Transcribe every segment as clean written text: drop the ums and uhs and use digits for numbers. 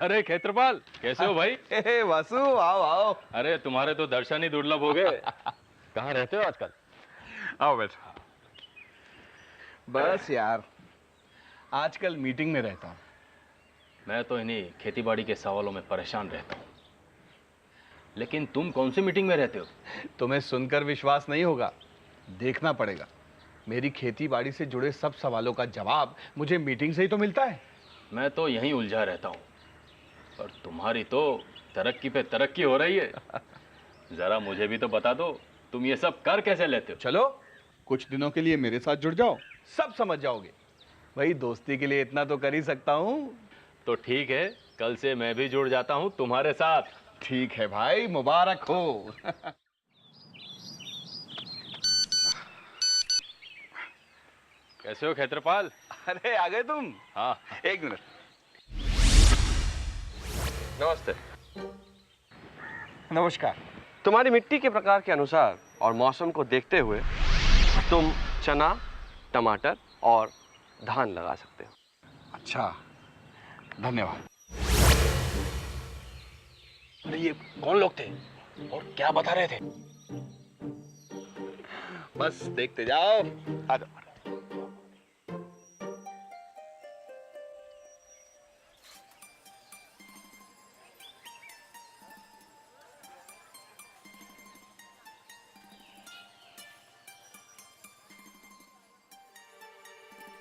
अरे क्षेत्रपाल, कैसे हो भाई? वासु, आओ आओ। अरे तुम्हारे तो दर्शन ही दुर्लभ हो गए। कहाँ रहते हो आजकल? आओ बैठो। बस यार, आजकल मीटिंग में रहता हूँ। मैं तो इन्हीं खेतीबाड़ी के सवालों में परेशान रहता हूँ। लेकिन तुम कौन सी मीटिंग में रहते हो? तुम्हें सुनकर विश्वास नहीं होगा, देखना पड़ेगा। मेरी खेती बाड़ी से जुड़े सब सवालों का जवाब मुझे मीटिंग से ही तो मिलता है। मैं तो यहीं उलझा रहता हूँ, और तुम्हारी तो तरक्की पे तरक्की हो रही है। जरा मुझे भी तो बता दो, तुम ये सब कर कैसे लेते हो? चलो कुछ दिनों के लिए मेरे साथ जुड़ जाओ, सब समझ जाओगे। भाई दोस्ती के लिए इतना तो कर ही सकता हूँ। तो ठीक है, कल से मैं भी जुड़ जाता हूँ तुम्हारे साथ। ठीक है भाई, मुबारक हो। कैसे हो क्षेत्रपाल? अरे आ गए तुम? हाँ। एक मिनट। नमस्ते। नमस्कार। तुम्हारी मिट्टी के प्रकार के अनुसार और मौसम को देखते हुए तुम चना, टमाटर और धान लगा सकते हो। अच्छा, धन्यवाद। अरे ये कौन लोग थे और क्या बता रहे थे? बस देखते जाओ। आ जाओ।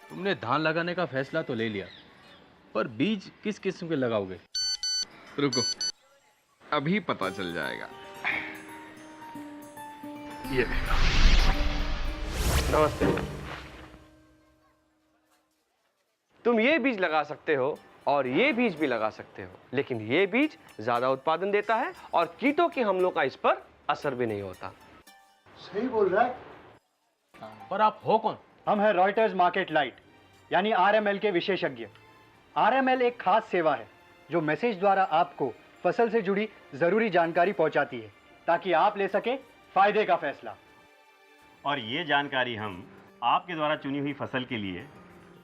तुमने धान लगाने का फैसला तो ले लिया, पर बीज किस किस्म के लगाओगे? रुको, अभी पता चल जाएगा। ये देखो। नमस्ते। तुम ये बीज लगा सकते हो और ये बीज भी लगा सकते हो, लेकिन ये बीज ज्यादा उत्पादन देता है और कीटों के हमलों का इस पर असर भी नहीं होता। सही बोल रहा है। पर आप हो कौन? हम हैं रॉयटर्स मार्केट लाइट यानी आरएमएल के विशेषज्ञ। आरएमएल एक खास सेवा है जो मैसेज द्वारा आपको फसल से जुड़ी जरूरी जानकारी पहुंचाती है ताकि आप ले सके फायदे का फैसला। और ये जानकारी हम आपके द्वारा चुनी हुई फसल के लिए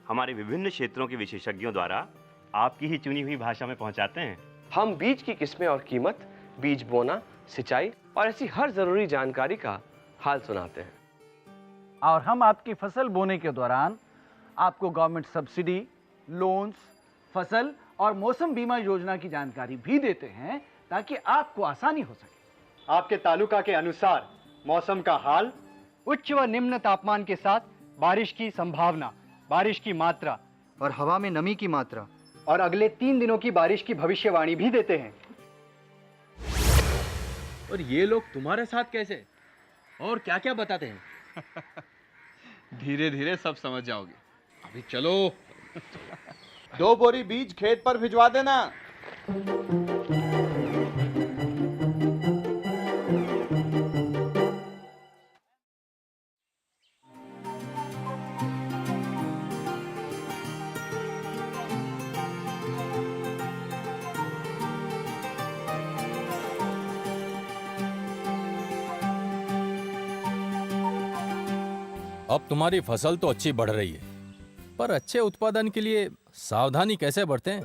हमारे विभिन्न क्षेत्रों के विशेषज्ञों द्वारा आपकी ही चुनी हुई भाषा में पहुंचाते हैं। हम बीज की किस्में और कीमत, बीज बोना, सिंचाई और ऐसी हर जरूरी जानकारी का हाल सुनाते हैं। और हम आपकी फसल बोने के दौरान आपको गवर्नमेंट सब्सिडी, लोन्स, फसल और मौसम बीमा योजना की जानकारी भी देते हैं ताकि आपको आसानी हो सके। आपके तालुका के अनुसार मौसम का हाल, उच्च व निम्न तापमान के साथ बारिश की संभावना, बारिश की मात्रा और हवा में नमी की मात्रा और अगले 3 दिनों की बारिश की भविष्यवाणी भी देते हैं। और ये लोग तुम्हारे साथ कैसे और क्या क्या बताते हैं? धीरे धीरे सब समझ जाओगे। अभी चलो। 2 बोरी बीज खेत पर भिजवा देना। अब तुम्हारी फसल तो अच्छी बढ़ रही है, पर अच्छे उत्पादन के लिए सावधानी कैसे बरतें?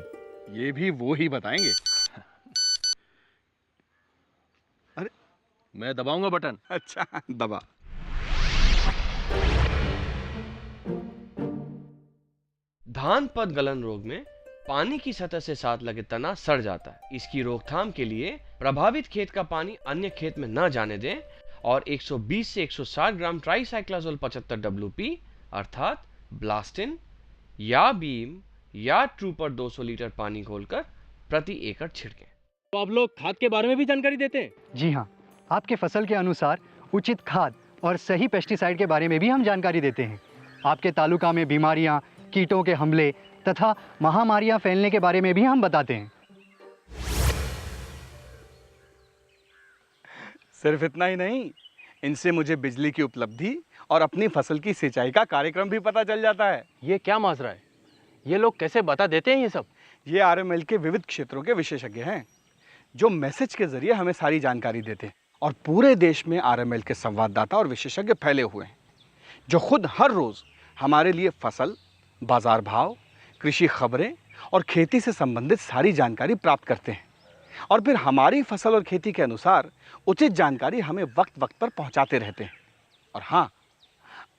ये भी वो ही बताएंगे। अरे मैं दबाऊंगा बटन। अच्छा, दबा। धान पद गलन रोग में पानी की सतह से साथ लगे तना सड़ जाता है। इसकी रोकथाम के लिए प्रभावित खेत का पानी अन्य खेत में न जाने दें और 120 से 160 ग्राम ट्राइसाइक्लाजोल 75 WP अर्थात ब्लास्टिन या बीम या ट्रूपर 200 लीटर पानी घोलकर प्रति एकड़ छिड़कें। तो आप लोग खाद के बारे में भी जानकारी देते हैं? जी हाँ, आपके फसल के अनुसार उचित खाद और सही पेस्टिसाइड के बारे में भी हम जानकारी देते हैं। आपके तालुका में बीमारियां, कीटों के हमले तथा महामारियां फैलने के बारे में भी हम बताते हैं। सिर्फ इतना ही नहीं, इनसे मुझे बिजली की उपलब्धि और अपनी फसल की सिंचाई का कार्यक्रम भी पता चल जाता है। ये क्या माजरा है? ये लोग कैसे बता देते हैं ये सब? ये आरएमएल के विविध क्षेत्रों के विशेषज्ञ हैं जो मैसेज के जरिए हमें सारी जानकारी देते हैं। और पूरे देश में आरएमएल के संवाददाता और विशेषज्ञ फैले हुए हैं जो खुद हर रोज हमारे लिए फसल, बाजार भाव, कृषि खबरें और खेती से संबंधित सारी जानकारी प्राप्त करते हैं और फिर हमारी फसल और खेती के अनुसार उचित जानकारी हमें वक्त वक्त पर पहुंचाते रहते हैं। और हाँ,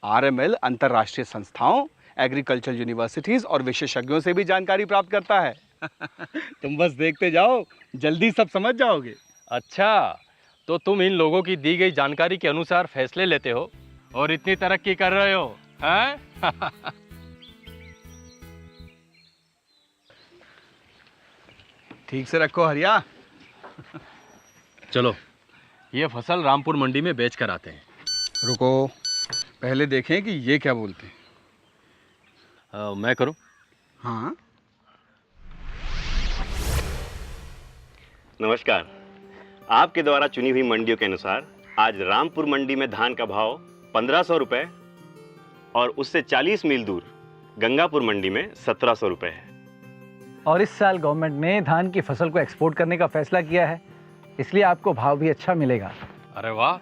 आरएमएल अंतर्राष्ट्रीय संस्थाओं, एग्रीकल्चर यूनिवर्सिटीज और विशेषज्ञों से भी जानकारी प्राप्त करता है। तुम बस देखते जाओ, जल्दी सब समझ जाओगे। अच्छा, तो तुम इन लोगों की दी गई जानकारी के अनुसार फैसले लेते हो और इतनी तरक्की कर रहे हो, हैं? ठीक से रखो हरिया। चलो, ये फसल रामपुर मंडी में बेच कर आते हैं। रुको, पहले देखें कि ये क्या बोलते हैं। मैं करूं? हाँ। नमस्कार। आपके द्वारा चुनी हुई मंडियों के अनुसार आज रामपुर मंडी में धान का भाव 1500 रुपये और उससे 40 मील दूर गंगापुर मंडी में 1700 रुपये है। और इस साल गवर्नमेंट ने धान की फसल को एक्सपोर्ट करने का फैसला किया है, इसलिए आपको भाव भी अच्छा मिलेगा। अरे वाह,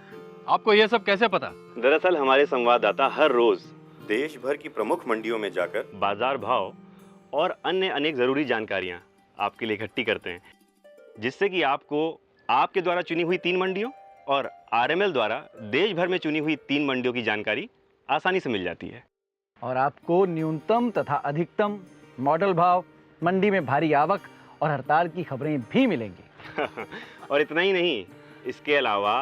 आपको ये सब कैसे पता? दरअसल हमारे संवाददाता हर रोज देश भर की प्रमुख मंडियों में जाकर बाजार भाव और अन्य अनेक जरूरी जानकारियां आपके लिए इकट्ठी करते हैं, जिससे कि आपको आपके द्वारा चुनी हुई 3 मंडियों और आरएमएल द्वारा देश भर में चुनी हुई 3 मंडियों की जानकारी आसानी से मिल जाती है। और आपको न्यूनतम तथा अधिकतम, मॉडल भाव, मंडी में भारी आवक और हड़ताल की खबरें भी मिलेंगी। और इतना ही नहीं, इसके अलावा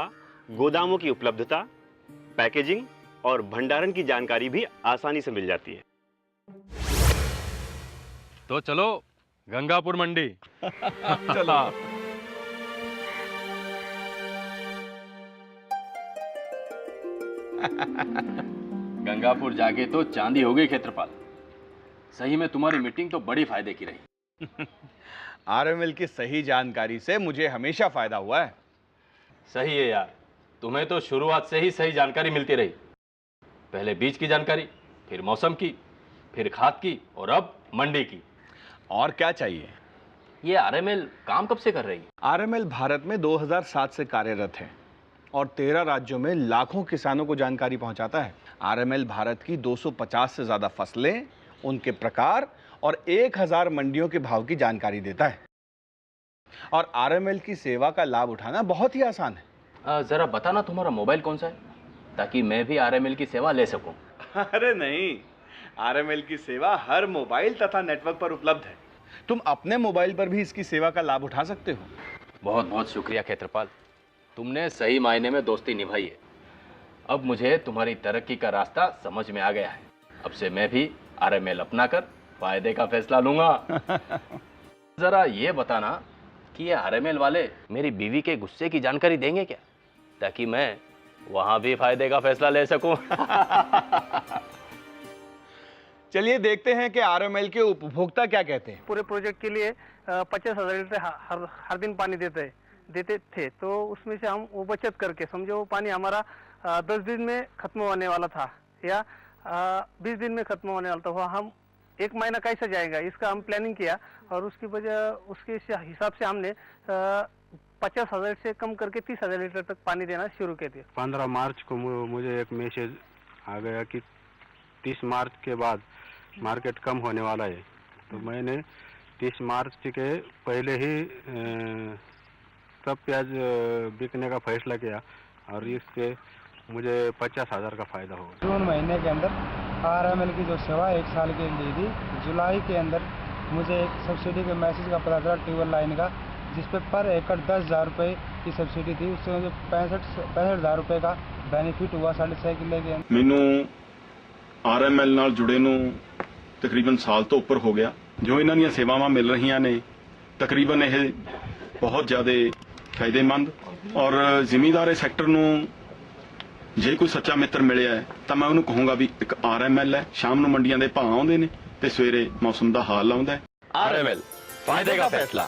गोदामों की उपलब्धता, पैकेजिंग और भंडारण की जानकारी भी आसानी से मिल जाती है। तो चलो गंगापुर मंडी। चलो। गंगापुर जाके तो चांदी हो गई क्षेत्रपाल। सही में तुम्हारी मीटिंग तो बड़ी फायदे की रही। आरएमएल की सही जानकारी से मुझे हमेशा फायदा हुआ है। सही है यार, तुम्हें तो शुरुआत से ही सही जानकारी मिलती रही। पहले बीज की जानकारी, फिर मौसम की, फिर खाद की और अब मंडी की। और क्या चाहिए? ये आरएमएल काम कब से कर रही है? आरएमएल भारत में 2007 से कार्यरत है और 13 राज्यों में लाखों किसानों को जानकारी पहुंचाता है। आरएमएल भारत की 250 से ज्यादा फसलें, उनके प्रकार और 1000 मंडियों के भाव की जानकारी देता है। और आरएमएल की सेवा का लाभ उठाना बहुत ही आसान है। जरा बताना तुम्हारा मोबाइल कौन सा है, ताकि मैं भी आरएमएल की सेवा ले सकूं। अरे नहीं, आरएमएल की सेवा हर मोबाइल तथा नेटवर्क पर उपलब्ध है। तुम अपने मोबाइल पर भी इसकी सेवा का लाभ उठा सकते हो। बहुत बहुत शुक्रिया क्षेत्रपाल, तुमने सही मायने में दोस्ती निभाई है। अब मुझे तुम्हारी तरक्की का रास्ता समझ में आ गया है। अब से मैं भी आरएमएल अपनाकर फायदे का फैसला लूंगा। जरा ये बताना कि ये आरएमएल वाले मेरी बीवी के गुस्से की जानकारी देंगे क्या, ताकि मैं वहां भी फायदे का फैसला ले सकूं। चलिए देखते हैं कि आरएमएल के उपभोक्ता क्या कहते हैं। पूरे प्रोजेक्ट के लिए 50,000 लीटर हर दिन पानी देते थे, तो उसमें से हम वो बचत करके, समझो वो पानी हमारा 10 दिन में खत्म होने वाला था या 20 दिन में खत्म होने वाला था, वो हम 1 महीना कैसे जाएगा, इसका हम प्लानिंग किया और उसकी वजह उसके हिसाब से हमने 50,000 से कम करके 30,000 लीटर तक पानी देना शुरू किए थे। 15 मार्च को मुझे एक मैसेज आ गया कि 30 मार्च के बाद मार्केट कम होने वाला है, तो मैंने 30 मार्च के पहले ही सब प्याज बिकने का फैसला किया और इससे मुझे 50,000 का फायदा होगा। जून महीने के अंदर आरएमएल की जो सेवा 1 साल के लिए दी, जुलाई के अंदर मुझे एक सब्सिडी के मैसेज का पता चला ट्यूबवेल लाइन का, जिस पर एकड़ 10,000 रुपये की सब्सिडी थी। उससे मुझे 65,000 रुपये का बेनिफिट हुआ 6.5 किले के अंदर। मैनू आरएमएल नाल जुड़े नू तकरीबन साल तो ऊपर हो गया। जो इन्हां ਦੀਆਂ ਸੇਵਾਵਾਂ मिल रही ने तकरीबन ਇਹ बहुत ज़्यादा फायदेमंद और ਜ਼ਿਮੀਂਦਾਰ ਸੈਕਟਰ ਨੂੰ ਜੇ ਕੋਈ ਸੱਚਾ ਮਿੱਤਰ ਮਿਲਿਆ ਹੈ ਤਾਂ ਮੈਂ ਉਹਨੂੰ ਕਹੂੰਗਾ ਵੀ ਇੱਕ ਆਰਐਮਐਲ ਹੈ। ਸ਼ਾਮ ਨੂੰ ਮੰਡੀਆਂ ਦੇ ਭਾਅ ਆਉਂਦੇ ਨੇ ਤੇ ਸਵੇਰੇ ਮੌਸਮ ਦਾ ਹਾਲ ਆਉਂਦਾ ਹੈ। आरएमएल, फायदे का फैसला।